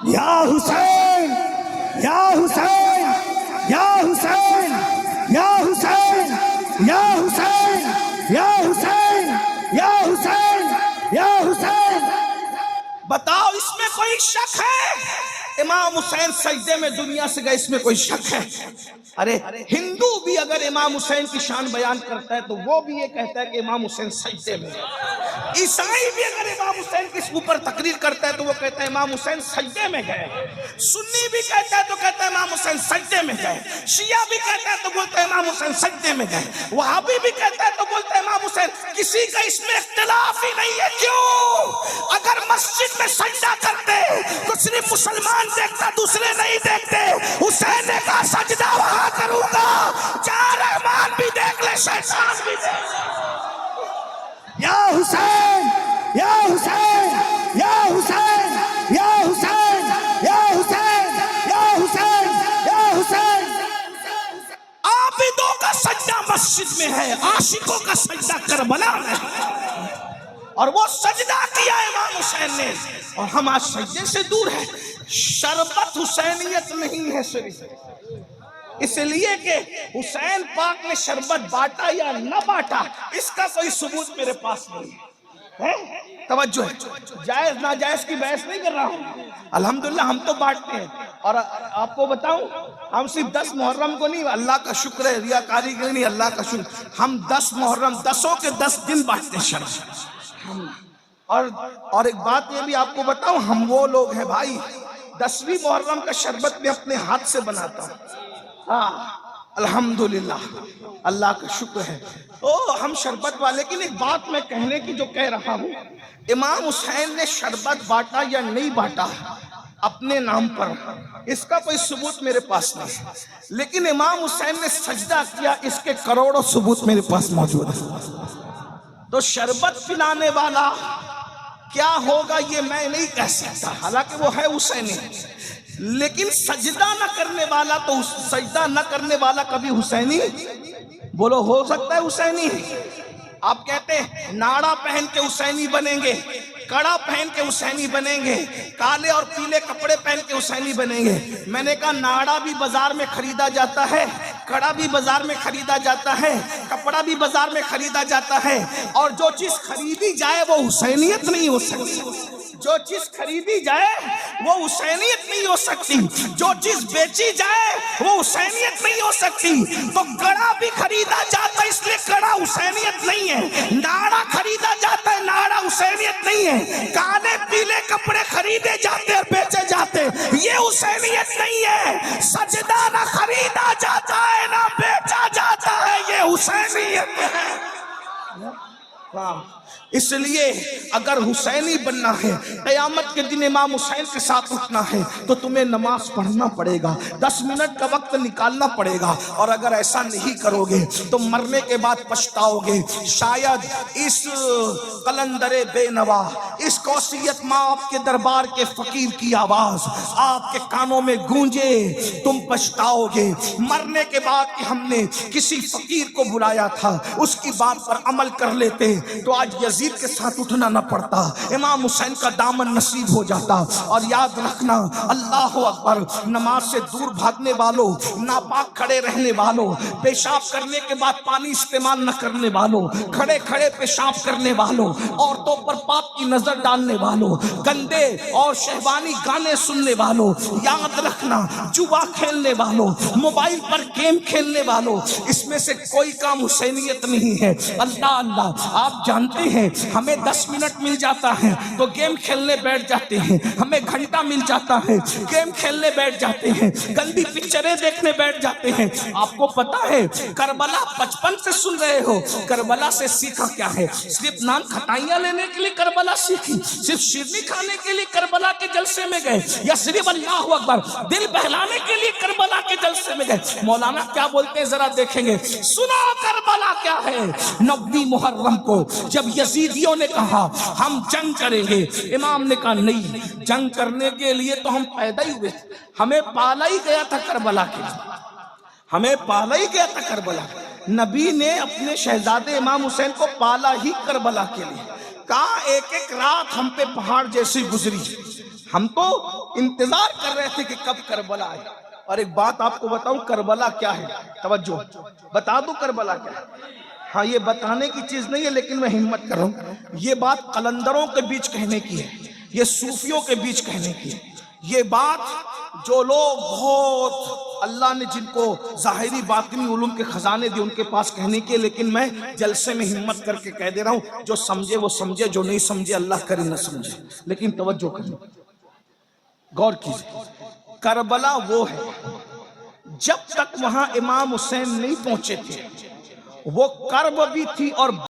या हुसैन, या हुसैन, या हुसैन, या हुसैन, या हुसैन, या हुसैन, या हुसैन, या हुसैन। बताओ इसमें कोई शक है? इमाम हुसैन सजदे में दुनिया से गए, इसमें कोई शक है? अरे हिंदू भी अगर इमाम हुसैन की शान बयान करता है तो वो भी ये कहता है कि इमाम हुसैन सजदे में गए। ईसाई भी अगर इमाम हुसैन के ऊपर तकरीर करता है तो वो कहता है इमाम हुसैन सजदे में गए। सुन्नी भी कहता है तो कहता है इमाम हुसैन सजदे में गए। शिया भी कहता है तो बोलता है इमाम हुसैन सजदे में गए। वहाबी भी कहता है तो बोलता है इमाम हुसैन। किसी का इसमें इख्तिलाफ ही नहीं है। क्यों? अगर मस्जिद में सजदा करते तो सिर्फ मुसलमान देखता, दूसरे नहीं देखते। हुसैन ने कहा सजदा वहां करूंगा जहां रहमान भी देख ले, शैतान भी देख ले। या हुसैन, या हुसैन, या हुसैन, या हुसैन, या हुसैन, या हुसैन, या हुसैन। आबिदों का सजदा मस्जिद में है, आशिकों का सजदा करबला में है। और वो सजदा किया इमाम हुसैन ने, और हम आज सजदे से दूर है। शरबत हुसैनियत नहीं है सिर्फ इसलिए कि हुसैन पाक ने शरबत बांटा या न बांटा, इसका कोई सबूत मेरे पास नहीं है। तवज्जो है, जायज नाजायज की बहस नहीं कर रहा हूँ। अल्हम्दुलिल्लाह हम तो बांटते हैं। और आपको बताऊं, हम सिर्फ 10 मुहर्रम को नहीं, अल्लाह का शुक्र है, रियाकारी के नहीं, अल्लाह का शुक्र, हम 10 मुहर्रम 10 के 10 दिन बांटते हैं शरबत। और एक बात ये भी आपको बताऊं, हम वो लोग हैं भाई, 10वीं मुहर्रम का शरबत में अपने हाथ से बनाता हूं। हाँ अल्हम्दुलिल्लाह, अल्लाह का शुक्र है। तो हम शरबत वाले, लेकिन एक बात मैं कहने की जो कह रहा हूँ, इमाम हुसैन ने शरबत बांटा या नहीं बांटा अपने नाम पर, इसका कोई सबूत मेरे पास नहीं। लेकिन इमाम हुसैन ने सजदा किया, इसके करोड़ों सबूत मेरे पास मौजूद है। तो शरबत पिलाने वाला क्या होगा ये मैं नहीं कह सकता, हालांकि वो है हुसैनी। लेकिन सजदा न करने वाला, तो सजदा न करने वाला कभी हुसैनी? बोलो हो सकता है हुसैनी? आप कहते हैं नाड़ा पहन के हुसैनी बनेंगे, कड़ा पहन के हुसैनी बनेंगे, काले और पीले कपड़े पहन के हुसैनी बनेंगे। मैंने कहा नाड़ा भी बाजार में खरीदा जाता है, कड़ा भी बाजार में खरीदा जाता है, कपड़ा भी बाजार में खरीदा जाता है, और जो चीज खरीदी जाए वो हुसैनियत नहीं हो सकती। जो चीज खरीदी जाए वो हुसैनियत नहीं हो सकती। जो चीज बेची जाए वो हुसैनियत नहीं हो सकती। तो कड़ा भी खरीदा जाता है, इसलिए कड़ा हुसैनियत नहीं है। नाड़ा खरीदा जाता है, नाड़ा हुसैनियत नहीं है। काले पीले कपड़े खरीदे जाते और बेचे जाते, ये हुसैनियत नहीं है। सजदा ना खरीदा जाता है ना बेचा जाता है, ये हुसैनियत है। इसलिए अगर हुसैनी बनना है, क़यामत के दिन इमाम हुसैन के साथ उठना है, तो तुम्हें नमाज पढ़ना पड़ेगा, 10 मिनट का वक्त निकालना पड़ेगा। और अगर ऐसा नहीं करोगे तो मरने के बाद पछताओगे। शायद इस कलंदरे बेनवा, इस कौसियत माप के दरबार के फकीर की आवाज आपके कानों में गूंजे, तुम पछताओगे। मरने के बाद कि हमने किसी फकीर को बुलाया था, उसकी बात पर अमल कर लेते तो आज यजीद के साथ उठना न पड़ता, इमाम हुसैन का दामन नसीब हो जाता। और याद रखना, अल्लाह अकबर, नमाज से दूर भागने वालों, नापाक खड़े रहने वालों, पेशाब करने के बाद पानी इस्तेमाल न करने वालों, खड़े खड़े पेशाब करने वालों, औरतों पर पाप की नजर डालने वालों, गंदे और शहवानी गाने सुनने वालों, याद रखना जुआ खेलने वालों, मोबाइल पर गेम खेलने वालों, इसमें से कोई काम हुसैनियत नहीं है। अल्लाह अल्लाह, आप जानते हैं हमें 10 मिनट मिल जाता है तो गेम खेलने बैठ जाते हैं, हमें घंटा मिल जाता है गेम खेलने बैठ जाते हैं, गंदी पिक्चरें देखने बैठ जाते हैं। आपको पता है करबला 55 से सुन रहे हो, करबला से सीखा क्या है? सिर्फ नान खटाइयां लेने के लिए करबला सीखी, सिर्फ शिरनी खाने के लिए करबला के जलसे में गए, या सिर्फ अल्लाहु अकबर दिल बहलाने के लिए करबला के जलसे में गए? मौलाना क्या बोलते हैं जरा देखेंगे, सुनो करबला क्या है। 9वीं मुहर्रम को जब यजीदियों ने कहा हम जंग करेंगे, इमाम ने कहा नहीं, जंग करने के लिए तो हम पैदा ही हुए, हमें पाला ही गया था करबला के लिए, हमें पाला ही गया था करबला। नबी ने अपने शहजादे इमाम हुसैन को पाला ही करबला के लिए। कहा एक एक रात हम पे पहाड़ जैसी गुजरी, हम तो इंतजार कर रहे थे कि कब करबला आए। और एक बात आपको बताऊं, करबला क्या है, तवज्जो, बता दूं करबला क्या है। हाँ, ये बताने की चीज नहीं है, लेकिन मैं हिम्मत कर रहा हूं। ये बात कलंदरों के बीच कहने की है, ये सूफियों के बीच कहने की है। ये बात जो लोग बहुत अल्लाह ने जिनको जाहिरी बातिनी उलूम के खजाने दिए उनके पास कहने के, लेकिन मैं जलसे में हिम्मत करके कह दे रहा हूं। जो समझे वो समझे, जो नहीं समझे अल्लाह करे न समझे। लेकिन तवज्जो करें, गौर कीजिए, करबला वो है जब तक वहां इमाम हुसैन नहीं पहुंचे थे, वो कर्ब भी थी और